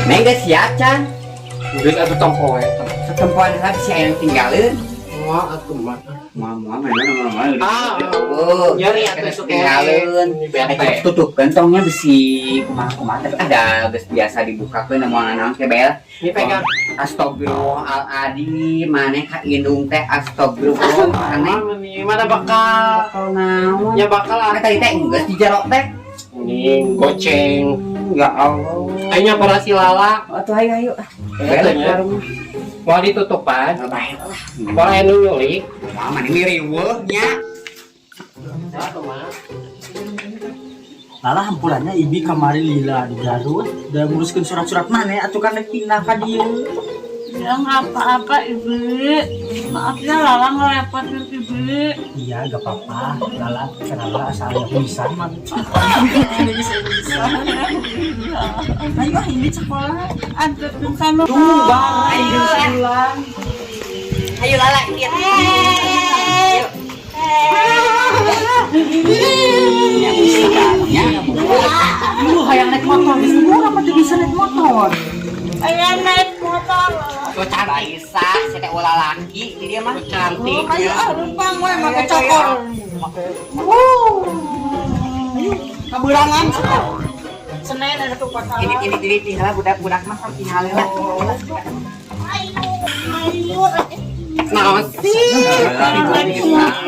Neng geus siap can. Geus atuh tempoe. Setempoan habis si yang tinggalin. Wah, atuh mah. Mama mana. Nyari atuh tinggalin. Tutup kantongnya besi kumaha tapi ada geus biasa dibukakeun namun anak teh bel. Ini pegang. Astagfirullahaladzim, maneh ka indung teh astagfirullah. Maneh Mana bakal naon? ya bakal Tadi teh geus di jero teh. Ini goceng. Ya Allah. Ayo para si lala. Atuh ayo. Katanya. Mau ditutupan. Baiklah. Boleh nu nyulik. Mama ini riweuh nya. Satu mah. Lala hampurannya ibi kamari lila di Garut udah nguruskan surat-surat mana atuh kan pindah ka dieu. Ya nggak apa-apa ibu, maaf ya Lala ngerepotin ibu. Iya gak apa-apa Lala kenapa asal bisa mah. Ini bisa. Ayo ini sekolah anterin sama Ayo pulang. Ayo Lala lihat. Ayo. Lu hayang naik motor di semua apa tuh bisa naik motor? Ayo naik motor. Tuh cantik bisa, saya teh ulah laki, ini dia mah cantik. Ayo rumpang gue pakai cokor. Ayo kaburangan. Senin ada tuh kota. Ini tinggal budak mah kan tinggal lah. Ayo. Nah, sih.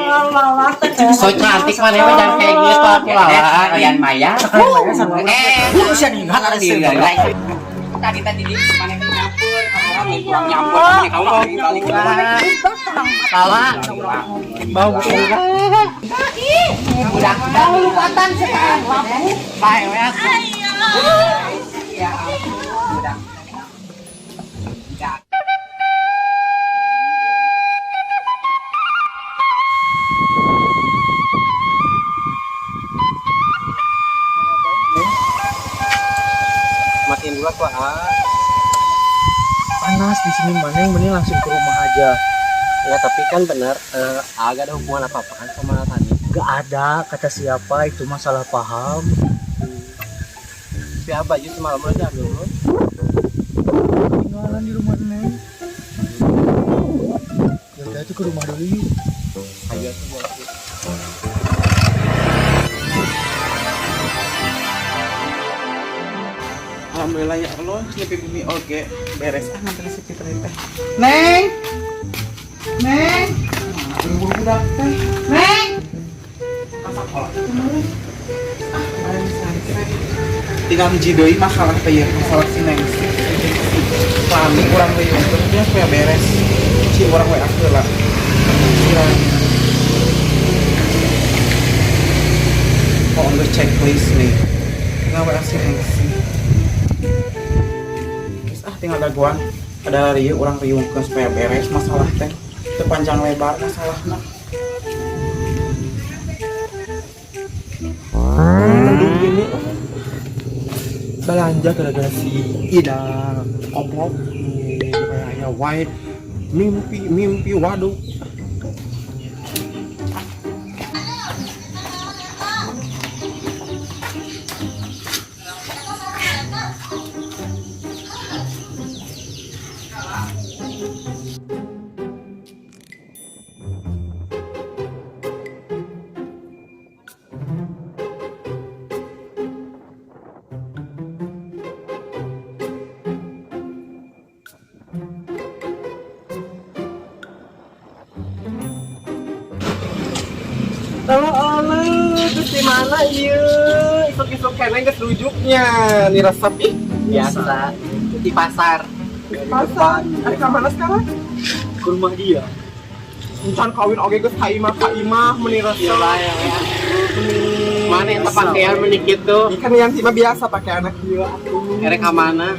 Lala So cantik mana mah jangan kayak gitu aku lala. Kalian Maya. Lu usia nih enggak ada sih. Tadi di mana nyampur, kamu kurang nyampur, kamu mau balik lagi. Lala. Bau bunga. Budak lupatan sekarang lampu. Baik ya. Ya, budak. Matiin dulu aku Panas di sini mana yang mending langsung ke rumah aja. Ya tapi kan benar agak ada hubungan apa-apa kan sama Tani. Gak ada kata siapa itu masalah paham. Siapa baju semalam aja dulu. Tinggalan di rumah Neng. Ya itu ke rumah dulu yuk. Ayo tuh buat. Alhamdulillah ya Allah, nyepi bumi oke beres nganter si Fitri teh. Neng. Ibu budak teh. Neng. Masak kolak kemarin. Kemarin santai. Tinggal hiji deui masalah teh ya, masalah si Neng. Lami urang teh untung dia supaya beres. Si urang we akeula. Oh, on the checklist nih. Tinggal we si Neng. Tinggal ada rieu orang riungkeun supaya beres masalah teh teu panjang lebar masalahna. Mendung gini belanja gara-gara si Idang Oblok kayaknya white mimpi waduh. Terus di mana ieu? Isuk-isuk kene geus rujuknya. Nih resep ih. Biasa di pasar. Pasar, ada ke mana sekarang? ke rumah dia. Encan kawin oge geus ka imah meni resep. Iya lah ya. Mana yang pakaian menikit tuh? Ikan yang mah biasa pakai anak ieu atuh. Erek ka mana?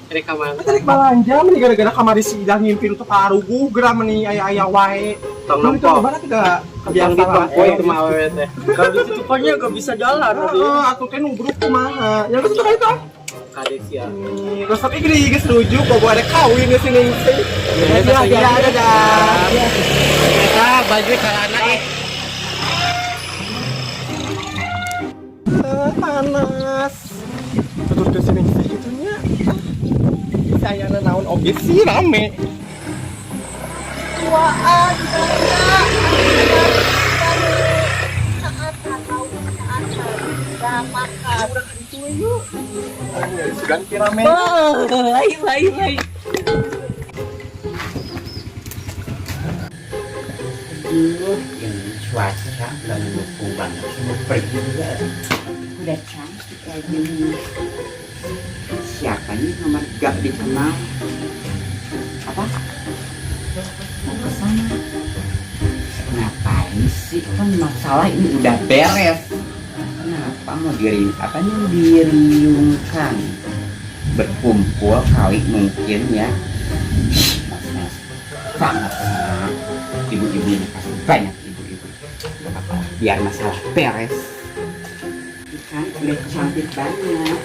Erek ka mana? Tarik balanja meni gara-gara kamari si Idah ngimpi untuk karuguh geura meni aya-aya wae. Tong Meni nempel. coba tidak Yang kebiasaan. ditempo itu mah awewe teh. Kalau ditutupannya gak bisa jalan. Heeh, atuh teh nubruk kumaha. Yang itu itu. Kades ya. Resep iki geus rujuk kok ada kawin di sini. Ya, dadah. Kita baju karana Panas. Tutur ke sini gitu nya. aya naon oge sih rame. Tuaan saya saat atau saat makan. Sudah rame. Baik. Aduh, ini cuaca udah mendukung banget. Mau pergi juga. Udah cantik kayak gini. Siapa nih nomor gak dikenal? Apa? Mau ke sana? Ngapain sih? Kan masalah ini udah beres. Kenapa mau diriungkan? Berkumpul kali mungkin ya. Sangat ibu-ibu ini pasti banyak ibu-ibu. Apa? Biar masalah beres. Kan udah cantik banget.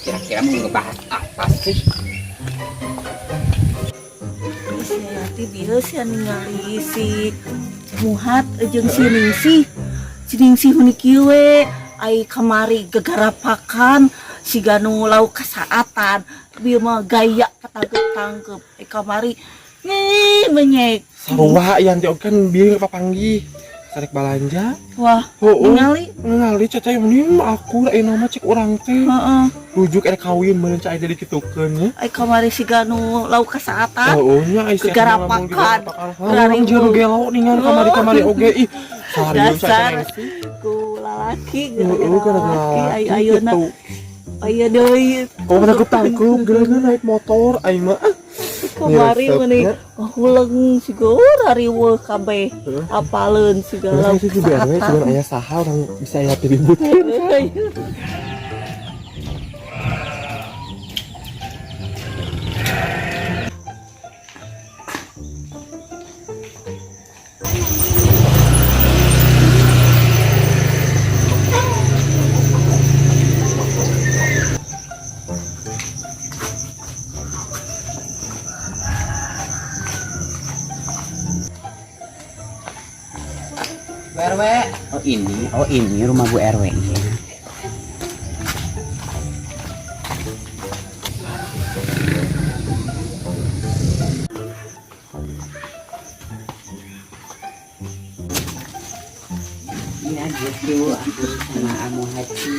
Kira-kira mau ngebahas apa sih? Nanti bila sih ningali si Muhat jeung si Ningsih huni kieu we ai kamari gegarapakan si ganu lauk kasaatan bieu mah gaya patangkep-tangkep kamari menyek Sarua yang teh kan bieu papanggih. Tarik balanja. wah ningali Cacai mending aku da nama cek urang teh. heeh Rujuk erek kawin meureun cai jadi kiteukeun nya. ai kamari si ganu lauk kasaatan Nya ai gegarapakan. Rari jeung gelo ningan kamari oge ih. Sariun dasar cacai. ku lalaki Gara-gara ai ayeuna aya deui Kau tangkep geuleuh naik motor aing mah. kamari meuni huleng si geur hariweuh kabeh apaleun si galau Si BRW cuman aya saha orang bisa aya diributkeun. Bu RW. Oh ini rumah Bu RW. Iya. Iya gitu aku sama Amu Haji.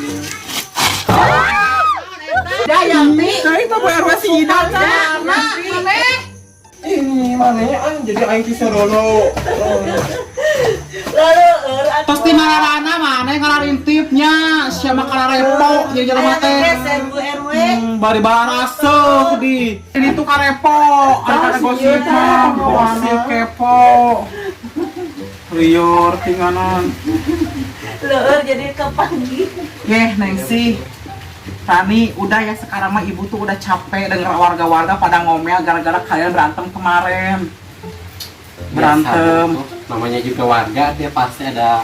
Dayanti, saya itu Bu RW si Idan. Ini mana jadi aing ki Sorono. Pasti marana mana ngarintipnya siapa karepo jadi jelema teh. Bu RW Bari baraseuh di itu karepo, ada gosip mah, gosip kepo. Liur tinganan. leur jadi kepanggih Neng sih. Tani, udah ya sekarang mah ibu tuh udah capek denger warga-warga pada ngomel gara-gara kalian berantem kemarin. Berantem. Namanya juga warga, dia pasti ada.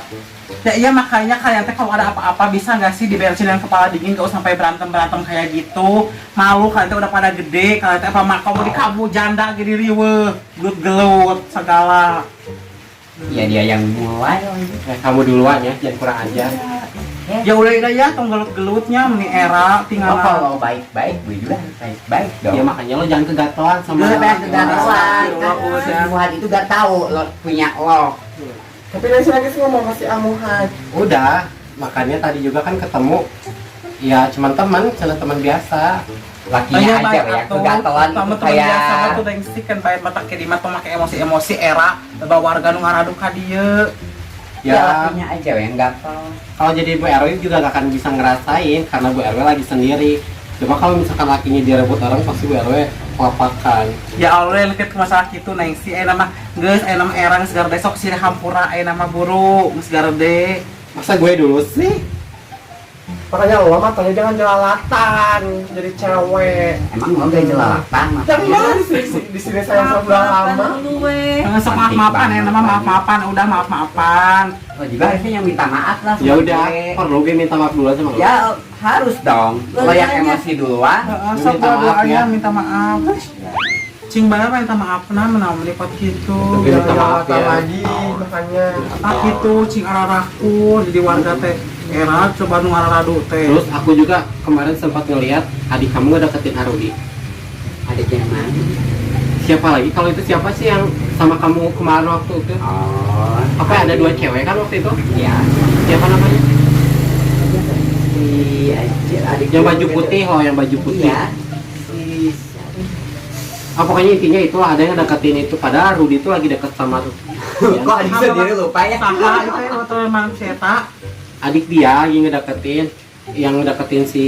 Ya iya makanya kalian teh kalau ada apa-apa bisa nggak sih diberesin dengan kepala dingin, gak usah sampai berantem kayak gitu. Malu kalian teh udah pada gede, kalian teh apa kamu di kamu janda gini riweuh, gelut segala. Ya dia yang mulai. Kamu duluan ya, jangan kurang ajar. Ya udah ya, tong gelut-gelutnya meni era Oh, tinggal. kalau baik-baik, gue juga baik-baik dong. Ya makanya lo jangan kegatelan sama Udah banyak kegatelan, kan Udah. Muhat itu gak tahu lo punya lo. Tapi lagi ngomong kasih Amuhan. Udah, makanya tadi juga kan ketemu. Ya cuman teman biasa. Lakinya aja ya, kegatelan kamu itu teman biasa kayak tuh dengsik kan baik mata ke dimat pemakai emosi era bawa warga nu ngaradu ka dieu. ya Ya lakinya aja yang gatel. kalau jadi Bu RW juga gak akan bisa ngerasain karena Bu RW lagi sendiri. Cuma kalau misalkan lakinya direbut orang pasti Bu RW kelapakan. Ya Allah leukeut masalah kitu neng si nama geus nama erang segar besok si hampura nama buru geus garede. Masa gue dulu sih? Makanya lo matanya jangan jelalatan jadi cewek. Emang lo gak jelalatan? Jangan di sini saya sudah lama. dulu we Sok maaf-maafan nama maaf-maafan udah maaf-maafan. Oh juga harusnya yang minta maaf lah. Ya sama udah, gue. perlu gue minta maaf dulu sama lo. Ya harus dong. Lo yang emosi duluan. Sok Minta maaf dua-duanya ya. minta maaf. Cing bayar minta maaf nah menawa melipat gitu. Tapi minta maaf ya. lagi makanya. Ah gitu cing araraku jadi warga teh era coba nu ngararadu teh. Terus aku juga kemarin sempat ngeliat adik kamu ngedeketin Arudi. Adiknya yang mana? Siapa lagi? Kalau itu siapa sih yang sama kamu kemarin waktu itu? Oh, Apa ada 2 cewek kan waktu itu? ya. Siapa namanya? Si adik Yang baju putih loh, yang baju putih. Iya. Si Pokoknya intinya itulah ada yang deketin itu. Padahal Rudi itu lagi deket sama kok adik sendiri lupa ya? Saha itu waktu emang seta. adik dia yang ngedeketin si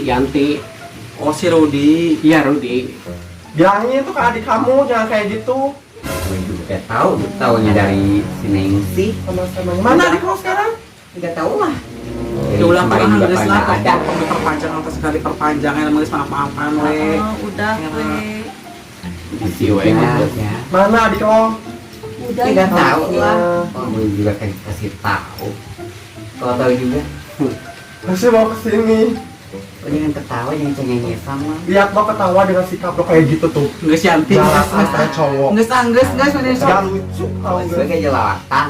Yanti. Oh si Rudi. Iya Rudi. Bilangin tuh ke adik kamu jangan kayak gitu. Gue juga taunya dari si Nengsi. Sama-sama. Mana adik kamu sekarang? Tidak tahu lah. Ya ulah Kemarin pernah juga geus pernah lah ada. kalau diperpanjang sampai sekali perpanjang yang geus maaf-maafan we. Udah we. Si we gitu. Ya. Mana adik lo? Udah Tidak ya. tahu lah. Oh, gue juga kasih tahu. Kalau tahu juga, Masih mau kesini. lo jangan ketawa, jangan cengengnya sama. Lihat lo ketawa dengan sikap lo kayak gitu tuh. Geus Yanti. Jalan sama cowok. Geus geus ini Gak lucu tau Gue gak? kayak jelawatan.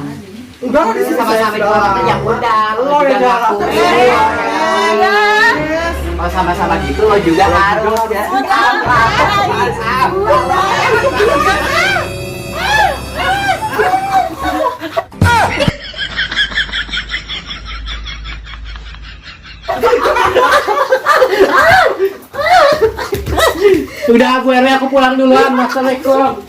Enggak di sini Sama-sama jelawatan yang udah. Lo yang jelawatan. Kalau sama-sama gitu lo juga harus ya. Udah Bu RW aku pulang duluan. Assalamualaikum.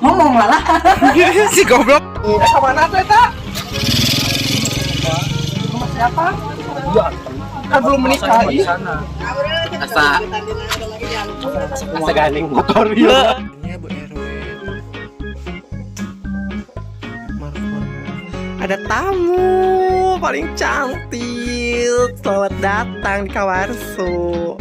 Ngomong lah. Si goblok. Kemana tuh eta? Sama siapa? Kan belum menikahi. Asa gandeng motor dia. Ada tamu paling cantik. Selamat datang di Kawarsu.